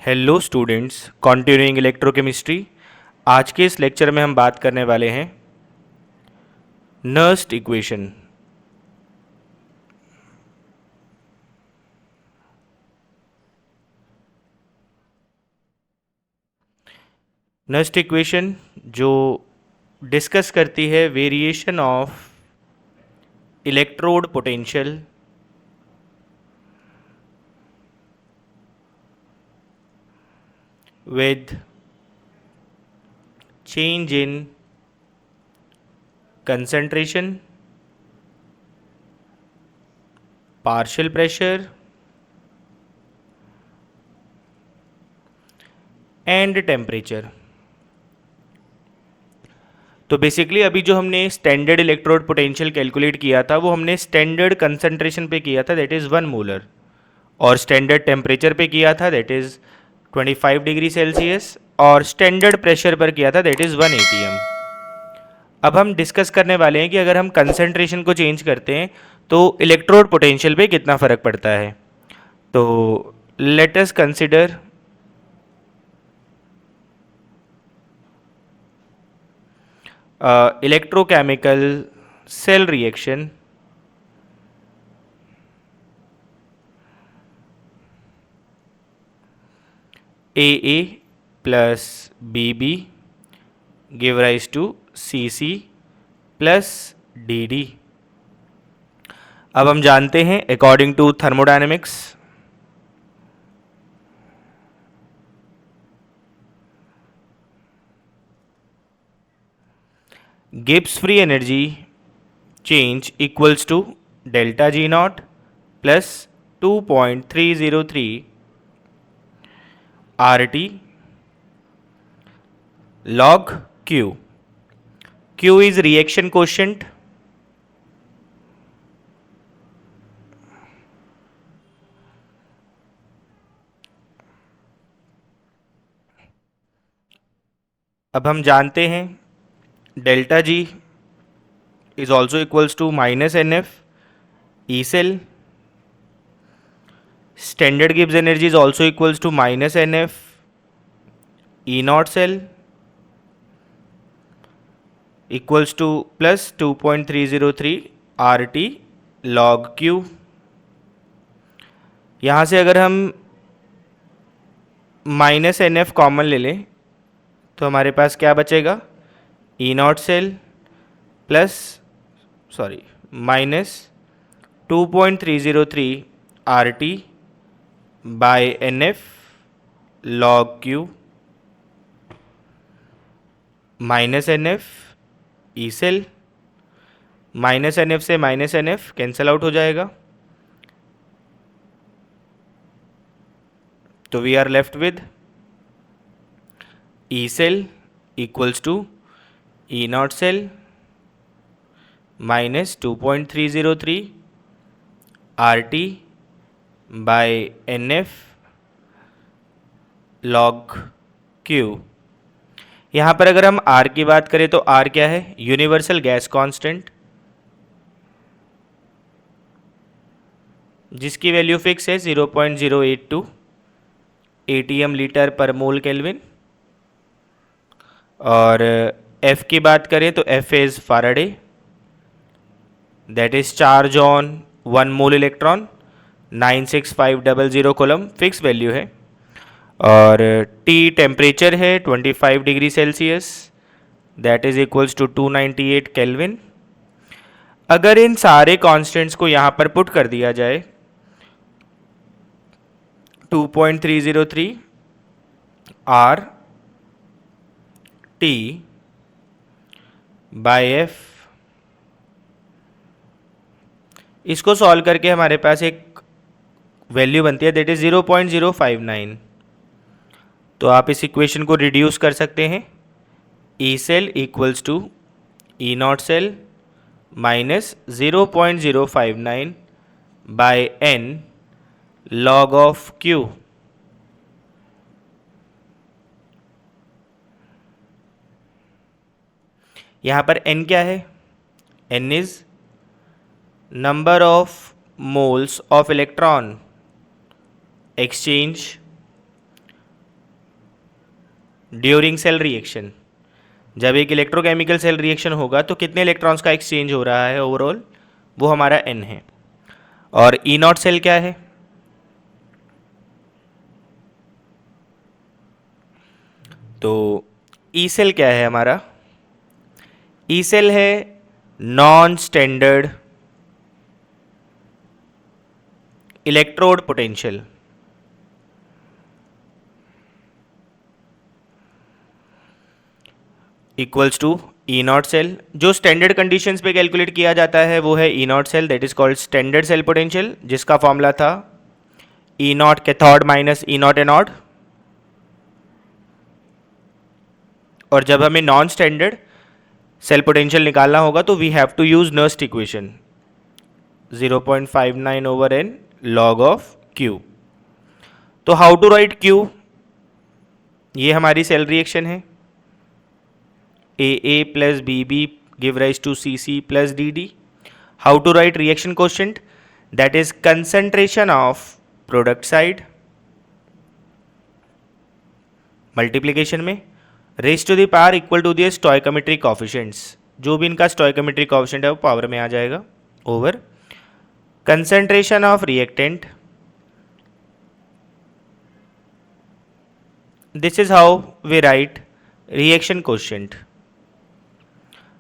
Hello students, continuing electrochemistry. आज के इस लेक्चर में हम बात करने वाले हैं नर्स्ट इक्वेशन। नर्स्ट इक्वेशन जो डिस्कस करती है variation of electrode potential with change in concentration, partial pressure and temperature। तो बेसिकली अभी जो हमने स्टैंडर्ड इलेक्ट्रोड पोटेंशियल कैलकुलेट किया था वो हमने स्टैंडर्ड कंसंट्रेशन पे किया था, दैट इज़ 1 मोलर, और स्टैंडर्ड टेम्परेचर पे किया था, दैट इज़ 25 डिग्री सेल्सियस, और स्टैंडर्ड प्रेशर पर किया था, दैट इज़ 1 atm। अब हम डिस्कस करने वाले हैं कि अगर हम कंसंट्रेशन को चेंज करते हैं तो इलेक्ट्रोड पोटेंशियल पे कितना फ़र्क पड़ता है। तो let us consider electrochemical cell reaction AA plus BB give rise to CC plus DD। अब हम जानते हैं according to thermodynamics Gibbs free energy change equals to delta G naught plus 2.303 RT log Q। Q is reaction quotient, अब हम जानते हैं delta G is also equals to minus NF E cell, standard Gibbs energy is also equals to minus NF E naught cell equals to plus 2.303 RT log Q। यहाँ से अगर हम minus NF common ले लें तो हमारे पास क्या बचेगा, E naught cell plus minus 2.303 RT by NF log Q minus NF E cell, minus NF से माइनस NF कैंसल आउट हो जाएगा, तो we are left with E cell equals to E naught cell minus 2.303 RT by NF log Q। यहाँ पर अगर हम R की बात करें तो R क्या है, यूनिवर्सल गैस कांस्टेंट, जिसकी वैल्यू फिक्स है 0.082 atm लीटर पर मोल केल्विन। और F की बात करें तो F is Faraday, that is charge on 1 mole electron, 96500 coulomb fix value है। और T टेम्परेचर है 25 degree Celsius, that is equals to 298 kelvin. अगर इन सारे कांस्टेंट्स को यहाँ पर पुट कर दिया जाए 2.303 R T बाय F, इसको सॉल्व करके हमारे पास एक वैल्यू बनती है दैट इज 0.059। तो आप इस इक्वेशन को रिड्यूस कर सकते हैं, E cell equals to E naught cell minus 0.059 by N log of Q। यहाँ पर N क्या है, N is number of moles of electron exchange during cell reaction, जब एक इलेक्ट्रोकेमिकल सेल रिएक्शन होगा तो कितने इलेक्ट्रॉन्स का एक्सचेंज हो रहा है ओवरऑल, वो हमारा n है। और ई नॉट सेल क्या है, तो ई सेल क्या है हमारा, ई सेल है non standard electrode potential. Equals to E naught cell. जो स्टैंडर्ड कंडीशंस पे कैलकुलेट किया जाता है वो है E naught cell, that is called standard cell potential, जिसका फॉर्मूला था E naught cathode minus E naught anode. और जब हमें नॉन स्टैंडर्ड सेल पोटेंशियल निकालना होगा तो we have to use Nernst equation 0.59 over n log of Q। तो how to write Q, ये हमारी सेल रिएक्शन है, AA plus BB give rise to CC plus DD। How to write reaction quotient, that is concentration of product side multiplication में raised to the power equal to the stoichiometric coefficients, जो भी इनका stoichiometric coefficient है वो power में आ जाएगा, over concentration of reactant। This is how we write reaction quotient।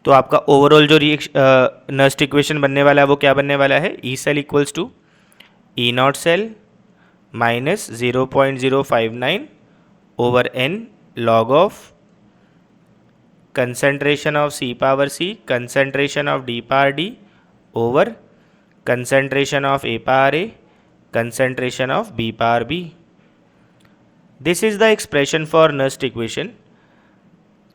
तो आपका ओवरऑल जो नर्स्ट इक्वेशन बनने वाला है वो क्या बनने वाला है, E cell equals to E naught cell minus 0.059 over n log of concentration of C power C, concentration of D power D over concentration of A power A, concentration of B power B। This is the expression for Nernst equation.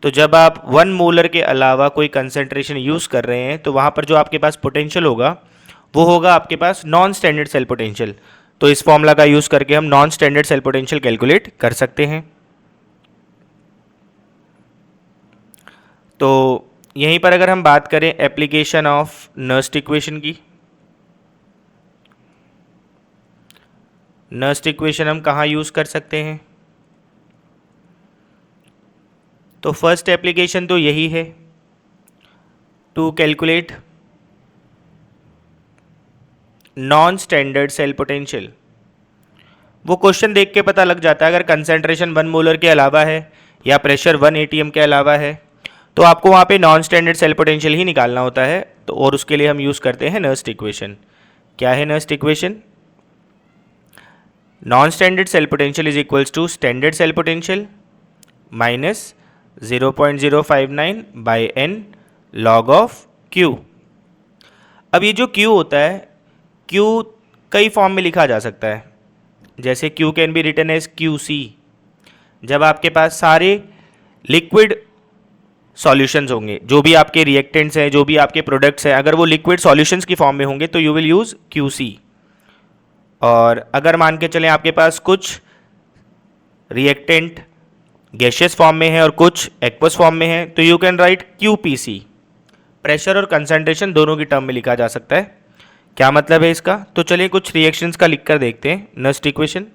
तो जब आप 1 molar के अलावा कोई concentration use कर रहे हैं तो वहाँ पर जो आपके पास पोटेंशियल होगा वो होगा आपके पास नॉन स्टैंडर्ड सेल पोटेंशियल। तो इस फॉर्मूला का यूज़ करके हम non standard cell potential calculate कर सकते हैं। तो यहीं पर अगर हम बात करें एप्लीकेशन ऑफ नर्स्ट इक्वेशन की, नर्स्ट इक्वेशन हम कहाँ यूज़ कर सकते हैं, तो फर्स्ट एप्लीकेशन तो यही है to calculate non standard cell potential. वो क्वेश्चन देख के पता लग जाता है अगर कंसंट्रेशन 1 मोलर के अलावा है या प्रेशर 1 atm के अलावा है तो आपको वहाँ पे नॉन स्टैंडर्ड सेल पोटेंशियल ही निकालना होता है। तो और उसके लिए हम यूज़ करते हैं नर्स्ट इक्वेशन। क्या है Nernst equation, non standard cell potential is equals to standard cell potential minus 0.059 by n log of Q। अब ये जो Q होता है, Q कई फॉर्म में लिखा जा सकता है, जैसे Q can be written as QC। जब आपके पास सारे लिक्विड सॉल्यूशंस होंगे, जो भी आपके रिएक्टेंट्स हैं, जो भी आपके प्रोडक्ट्स हैं, अगर वो लिक्विड सॉल्यूशंस की फॉर्म में होंगे तो यू विल यूज़ QC। और अगर मान के चलें आपके पास कुछ रिएक्टेंट गैशियस फॉर्म में है और कुछ एक्वस फॉर्म में है तो you can write QPC। Pressure और कंसंट्रेशन दोनों की टर्म में लिखा जा सकता है। क्या मतलब है इसका, तो चलिए कुछ रिएक्शंस का लिखकर देखते हैं नर्स्ट इक्वेशन।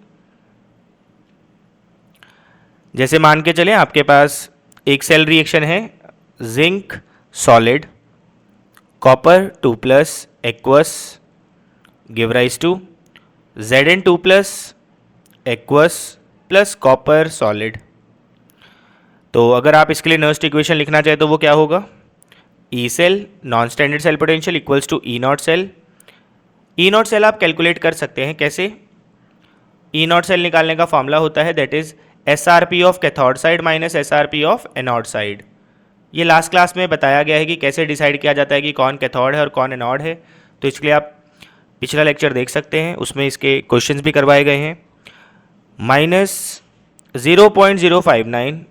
जैसे मान के चलें आपके पास एक सेल रिएक्शन है, zinc solid copper 2+ aqueous give rise to Zn2+ aqueous plus copper solid. तो अगर आप इसके लिए नर्स्ट इक्वेशन लिखना चाहे तो वो क्या होगा, E cell non standard cell potential equals to E naught cell. E naught cell आप कैलकुलेट कर सकते हैं कैसे, ई नॉट सेल निकालने का फॉर्मूला होता है that is SRP of cathode side minus SRP of anode side. ये लास्ट क्लास में बताया गया है कि कैसे डिसाइड किया जाता है कि कौन कैथोड है और कौन एनोड है, तो इसके लिए आप पिछला लेक्चर देख सकते हैं, उसमें इसके क्वेश्चंस भी करवाए गए हैं। Minus 0.059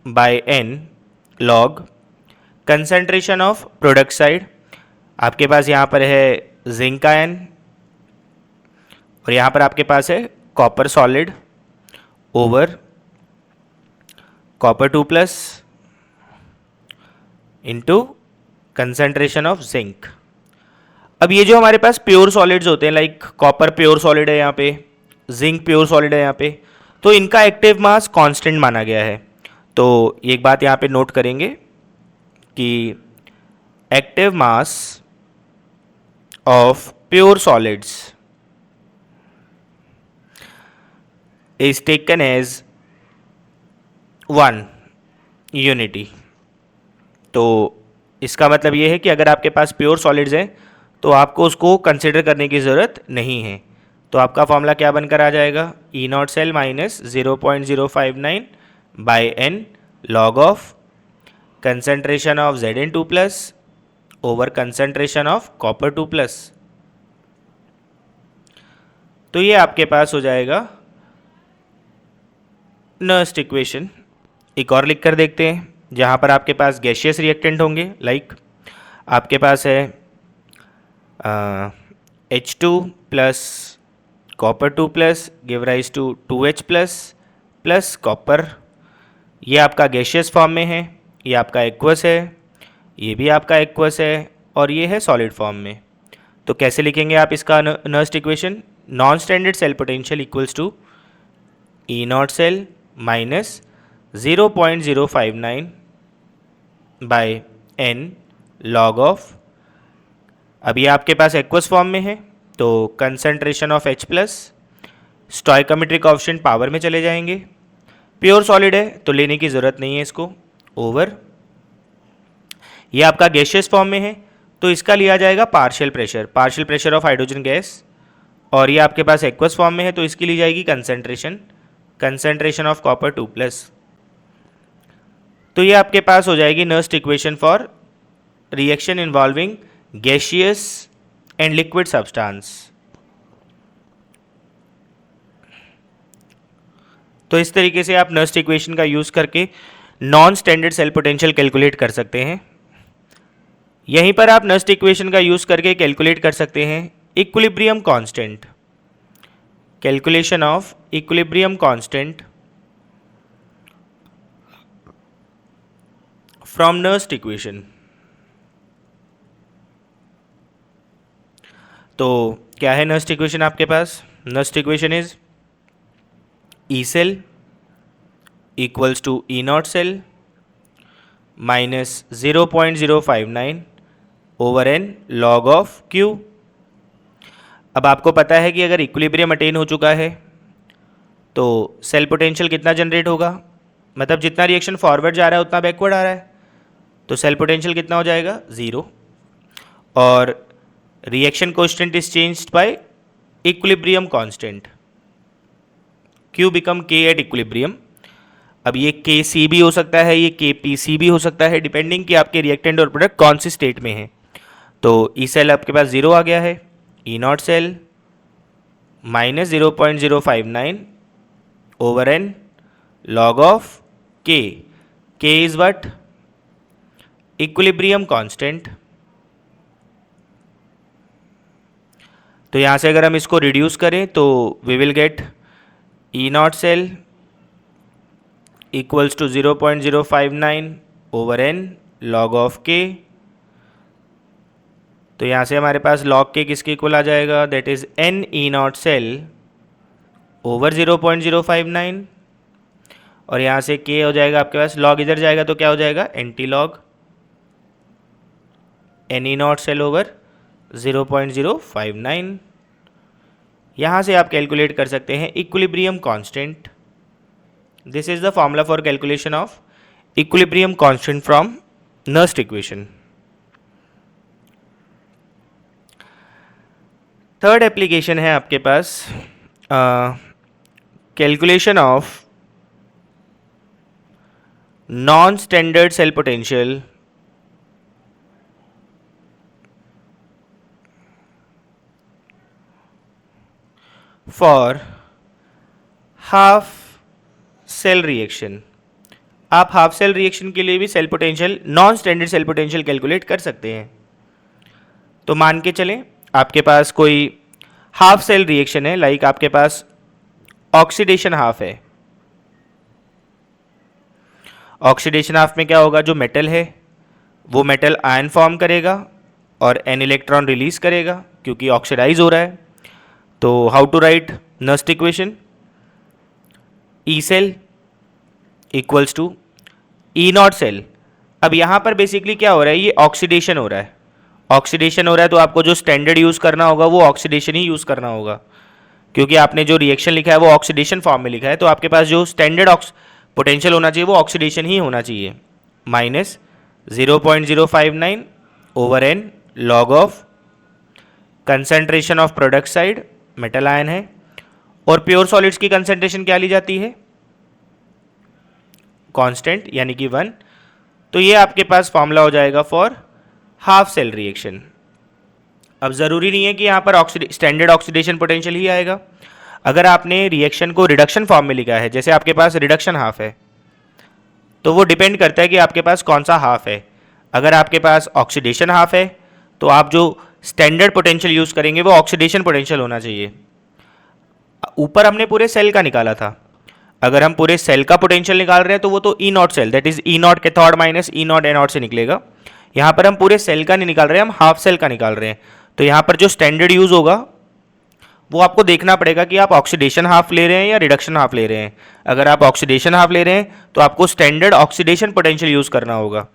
by n log concentration of product side. आपके पास यहाँ पर है जिंक आयन और यहाँ पर आपके पास है copper solid over copper 2+ into concentration of zinc. अब ये जो हमारे पास प्योर सॉलिड्स होते हैं, लाइक कॉपर प्योर सॉलिड है यहाँ पे, जिंक प्योर सॉलिड है यहाँ पे, तो इनका एक्टिव मास कांस्टेंट माना गया है। तो एक बात यहाँ पे नोट करेंगे कि active mass of pure solids is taken as 1 unity. तो इसका मतलब ये है कि अगर आपके पास प्योर सॉलिड्स हैं तो आपको उसको कंसिडर करने की ज़रूरत नहीं है। तो आपका फॉर्मूला क्या बनकर आ जाएगा, E naught cell minus 0.059 by n log of concentration of Zn2 plus over concentration of copper 2 plus. तो ये आपके पास हो जाएगा नर्स्ट इक्वेशन। एक और लिख कर देखते हैं, जहाँ पर आपके पास गैशियस रिएक्टेंट होंगे, लाइक आपके पास है H2 plus copper 2 plus give rise to 2H plus copper. ये आपका गैशियस फॉर्म में है, ये आपका एक्वस है, ये भी आपका एक्वस है, और ये है सॉलिड फॉर्म में। तो कैसे लिखेंगे आप इसका Nernst equation, non standard cell potential equals to E naught cell minus 0.059 by N log of, अब ये आपके पास एक्वस फॉर्म में है तो concentration of H plus, stoichiometric coefficient power में चले जाएंगे, प्योर सॉलिड है तो लेने की ज़रूरत नहीं है इसको, ओवर ये आपका गैशियस फॉर्म में है तो इसका लिया जाएगा partial pressure of hydrogen gas, और ये आपके पास एक्वस फॉर्म में है तो इसकी ली जाएगी कंसंट्रेशन ऑफ कॉपर 2 प्लस। तो ये आपके पास हो जाएगी Nernst equation for reaction involving gaseous and liquid substance. तो इस तरीके से आप नर्स्ट इक्वेशन का यूज करके non standard cell potential calculate कर सकते हैं। यहीं पर आप नर्स्ट इक्वेशन का यूज करके कैलकुलेट कर सकते हैं equilibrium constant, calculation of equilibrium constant from Nernst equation. तो क्या है नर्स्ट इक्वेशन आपके पास, Nernst equation is E cell equals to E naught cell minus 0.059 over N log of Q. अब आपको पता है कि अगर इक्विलिब्रियम अटेन हो चुका है तो सेल पोटेंशियल कितना जनरेट होगा, मतलब जितना रिएक्शन फॉरवर्ड जा रहा है उतना बैकवर्ड आ रहा है, तो सेल पोटेंशियल कितना हो जाएगा, 0। और reaction coefficient is changed by equilibrium constant, Q become K at equilibrium. अब ये Kc भी हो सकता है, ये Kpc भी हो सकता है, डिपेंडिंग कि आपके रिएक्टेंट और प्रोडक्ट कौन सी स्टेट में है। तो ई सेल आपके पास 0 आ गया है, E naught cell minus 0.059 over N log of K, K is what, equilibrium constant. तो यहाँ से अगर हम इसको रिड्यूस करें तो we will get E naught cell equals to 0.059 over N log of K. तो यहाँ से हमारे पास लॉग के किसके इक्वल आ जाएगा, that is N E naught cell over 0.059, और यहाँ से के हो जाएगा आपके पास, लॉग इधर जाएगा तो क्या हो जाएगा, anti log n E naught cell over 0.059। यहाँ से आप कैलकुलेट कर सकते हैं equilibrium constant. This is the formula for calculation of equilibrium constant from Nernst equation. Third application है आपके पास calculation of non standard cell potential for half cell reaction. आप हाफ सेल रिएक्शन के लिए भी cell potential, non standard cell potential calculate कर सकते हैं। तो मान के चलें आपके पास कोई हाफ सेल रिएक्शन है, लाइक आपके पास ऑक्सीडेशन हाफ है। ऑक्सीडेशन हाफ में क्या होगा, जो मेटल है वो मेटल आयन फॉर्म करेगा और एन इलेक्ट्रॉन रिलीज करेगा क्योंकि ऑक्सीडाइज हो रहा है। तो how to write Nernst equation, E cell equals to E naught cell. अब यहाँ पर बेसिकली क्या हो रहा है, ये ऑक्सीडेशन हो रहा है। ऑक्सीडेशन हो रहा है तो आपको जो स्टैंडर्ड यूज़ करना होगा वो ऑक्सीडेशन ही यूज़ करना होगा, क्योंकि आपने जो रिएक्शन लिखा है वो ऑक्सीडेशन फॉर्म में लिखा है, तो आपके पास जो स्टैंडर्ड पोटेंशियल होना चाहिए वो ऑक्सीडेशन ही होना चाहिए। Minus 0.059 over N log of concentration of product side, metal ion है, और प्योर सॉलिड्स की कंसंट्रेशन क्या ली जाती है, कांस्टेंट, यानी कि 1। तो ये आपके पास फॉर्मूला हो जाएगा फॉर हाफ सेल रिएक्शन। अब ज़रूरी नहीं है कि यहाँ पर स्टैंडर्ड ऑक्सीडेशन पोटेंशियल ही आएगा। अगर आपने रिएक्शन को रिडक्शन फॉर्म में लिखा है, जैसे आपके पास रिडक्शन हाफ है, तो वो डिपेंड करता है कि आपके पास कौन सा हाफ है। अगर आपके पास ऑक्सीडेशन हाफ है तो आप जो स्टैंडर्ड पोटेंशियल यूज़ करेंगे वो ऑक्सीडेशन पोटेंशियल होना चाहिए। ऊपर हमने पूरे सेल का निकाला था, अगर हम पूरे सेल का पोटेंशियल निकाल रहे हैं तो वो तो E naught cell, that is E naught cathode minus E naught anode से निकलेगा। यहाँ पर हम पूरे सेल का नहीं निकाल रहे हैं, हम हाफ सेल का निकाल रहे हैं। तो यहाँ पर जो स्टैंडर्ड यूज़ होगा वो आपको देखना पड़ेगा कि आप ऑक्सीडेशन हाफ ले रहे हैं या रिडक्शन हाफ ले रहे हैं। अगर आप ऑक्सीडेशन हाफ ले रहे हैं तो आपको स्टैंडर्ड ऑक्सीडेशन पोटेंशियल यूज़ करना होगा,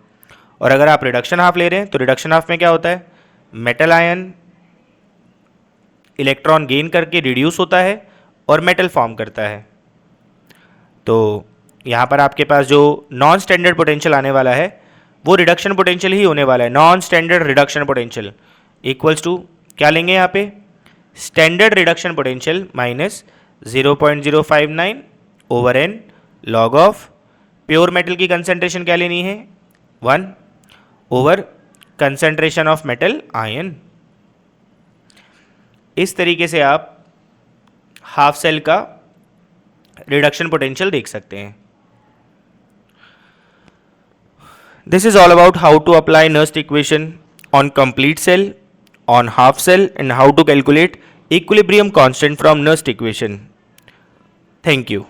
और अगर आप रिडक्शन हाफ ले रहे हैं तो रिडक्शन हाफ में क्या होता है, मेटल आयन इलेक्ट्रॉन गेन करके रिड्यूस होता है और मेटल फॉर्म करता है। तो यहाँ पर आपके पास जो नॉन स्टैंडर्ड पोटेंशियल आने वाला है वो रिडक्शन पोटेंशियल ही होने वाला है। Non standard reduction potential equals to क्या लेंगे यहाँ पे, standard reduction potential minus 0.059 over N log of pure metal की कंसंट्रेशन क्या लेनी है, 1 over concentration of metal ion. इस तरीके से आप हाफ सेल का रिडक्शन पोटेंशियल देख सकते हैं। This is all about how to apply Nernst equation on complete cell, on half cell, and how to calculate equilibrium constant from Nernst equation. Thank you.